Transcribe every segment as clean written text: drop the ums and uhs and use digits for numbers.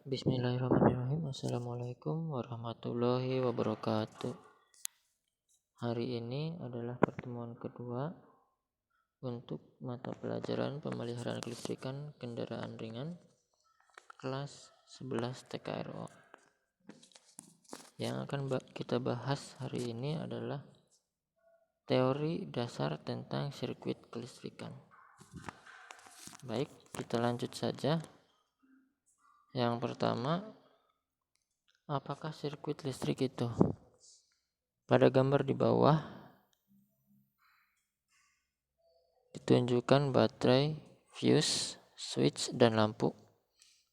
Bismillahirrahmanirrahim. Assalamualaikum warahmatullahi wabarakatuh. Hari ini adalah pertemuan kedua untuk mata pelajaran pemeliharaan kelistrikan kendaraan ringan kelas 11 TKRO. Yang akan kita bahas hari ini adalah teori dasar tentang sirkuit kelistrikan. Baik, kita lanjut saja. Yang pertama, apakah sirkuit listrik itu? Pada gambar di bawah ditunjukkan baterai, fuse, switch, dan lampu.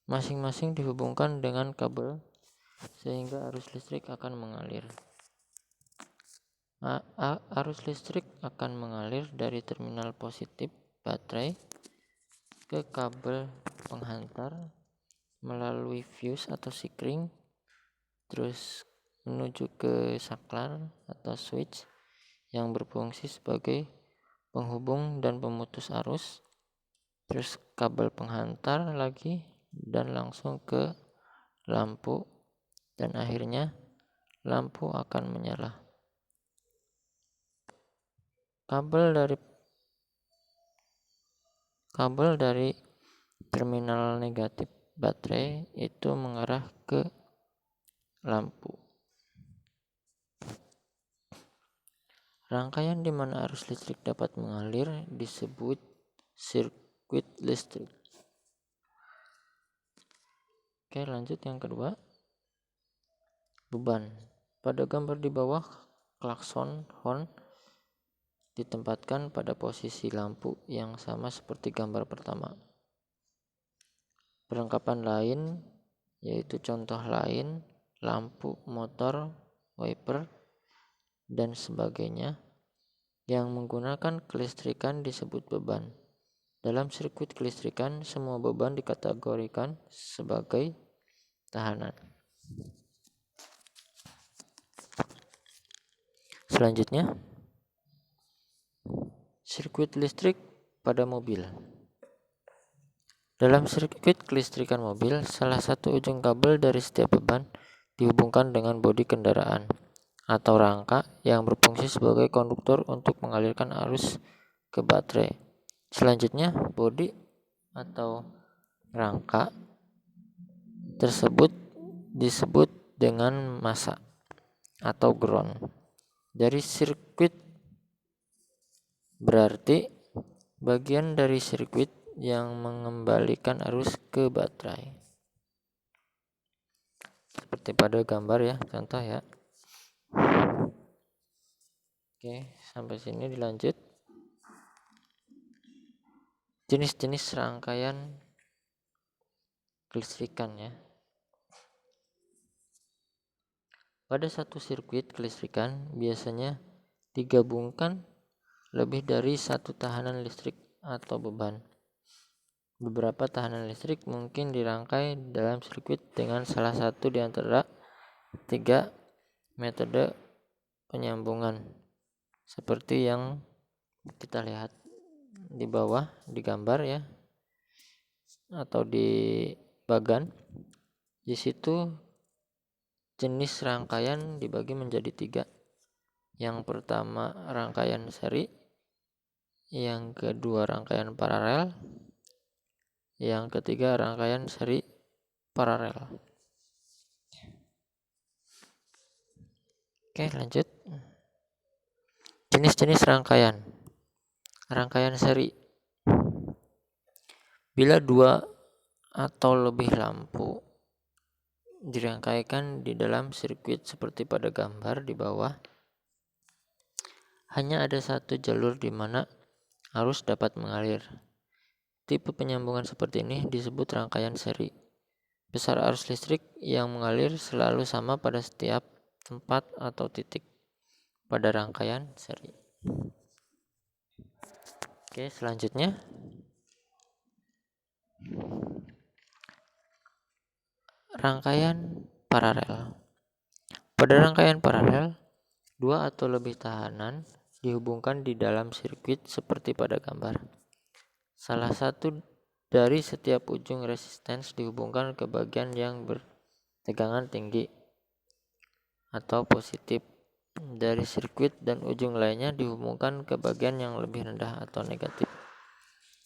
Masing-masing dihubungkan dengan kabel sehingga arus listrik akan mengalir. Arus listrik akan mengalir dari terminal positif baterai ke kabel penghantar melalui fuse atau sikring, terus menuju ke saklar atau switch yang berfungsi sebagai penghubung dan pemutus arus, terus kabel penghantar lagi, dan langsung ke lampu, dan akhirnya lampu akan menyala. Kabel dari terminal negatif baterai itu mengarah ke lampu. Rangkaian di mana arus listrik dapat mengalir disebut sirkuit listrik. Oke, lanjut yang kedua. Beban. Pada gambar di bawah, klakson horn ditempatkan pada posisi lampu yang sama seperti gambar pertama. Perlengkapan lain yaitu contoh lain, lampu, motor, wiper, dan sebagainya yang menggunakan kelistrikan disebut beban. Dalam sirkuit kelistrikan, semua beban dikategorikan sebagai tahanan. Selanjutnya, sirkuit listrik pada mobil. Dalam sirkuit kelistrikan mobil, salah satu ujung kabel dari setiap beban dihubungkan dengan bodi kendaraan atau rangka yang berfungsi sebagai konduktor untuk mengalirkan arus ke baterai. Selanjutnya, bodi atau rangka tersebut disebut dengan massa atau ground dari sirkuit, berarti bagian dari sirkuit yang mengembalikan arus ke baterai. Seperti pada gambar ya, contoh ya. Oke, sampai sini dilanjut. Jenis-jenis rangkaian kelistrikan ya. Pada satu sirkuit kelistrikan biasanya digabungkan lebih dari satu tahanan listrik atau beban. Beberapa tahanan listrik mungkin dirangkai dalam sirkuit dengan salah satu di antara 3 metode penyambungan seperti yang kita lihat di bawah di gambar ya, atau di bagan. Di situ jenis rangkaian dibagi menjadi 3. Yang pertama rangkaian seri, yang kedua rangkaian paralel, yang ketiga rangkaian seri paralel. Oke, lanjut. Jenis-jenis rangkaian. Rangkaian seri. Bila 2 atau lebih lampu dirangkaikan di dalam sirkuit seperti pada gambar di bawah, hanya ada satu jalur di mana arus dapat mengalir. Tipe penyambungan seperti ini disebut rangkaian seri. Besar arus listrik yang mengalir selalu sama pada setiap tempat atau titik pada rangkaian seri. Oke, selanjutnya rangkaian paralel. Pada rangkaian paralel, 2 atau lebih tahanan dihubungkan di dalam sirkuit seperti pada gambar. Salah satu Dari setiap ujung resistance dihubungkan ke bagian yang bertegangan tinggi atau positif dari sirkuit, dan ujung lainnya dihubungkan ke bagian yang lebih rendah atau negatif.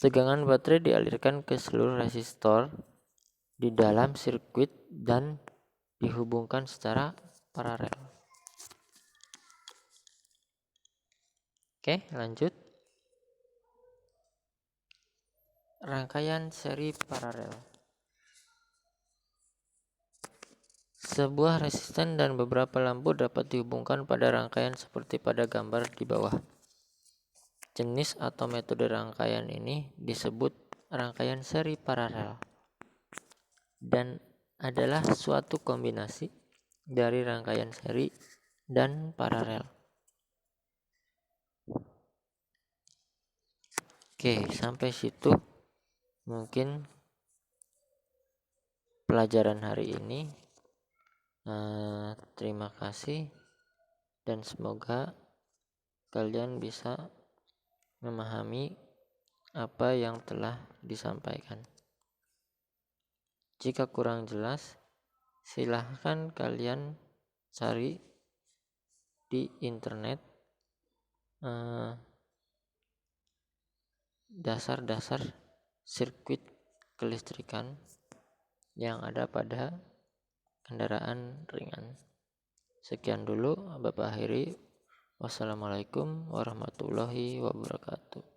Tegangan baterai dialirkan ke seluruh resistor di dalam sirkuit dan dihubungkan secara paralel. Oke, lanjut. Rangkaian seri paralel. Sebuah resisten dan beberapa lampu dapat dihubungkan pada rangkaian seperti pada gambar di bawah. Jenis atau metode rangkaian ini disebut rangkaian seri paralel dan adalah suatu kombinasi dari rangkaian seri dan paralel. Oke, sampai situ mungkin pelajaran hari ini. Terima kasih dan semoga kalian bisa memahami apa yang telah disampaikan. Jika kurang jelas, silahkan kalian cari di internet dasar-dasar sirkuit kelistrikan yang ada pada kendaraan ringan. Sekian dulu, Bapak akhiri. Wassalamualaikum warahmatullahi wabarakatuh.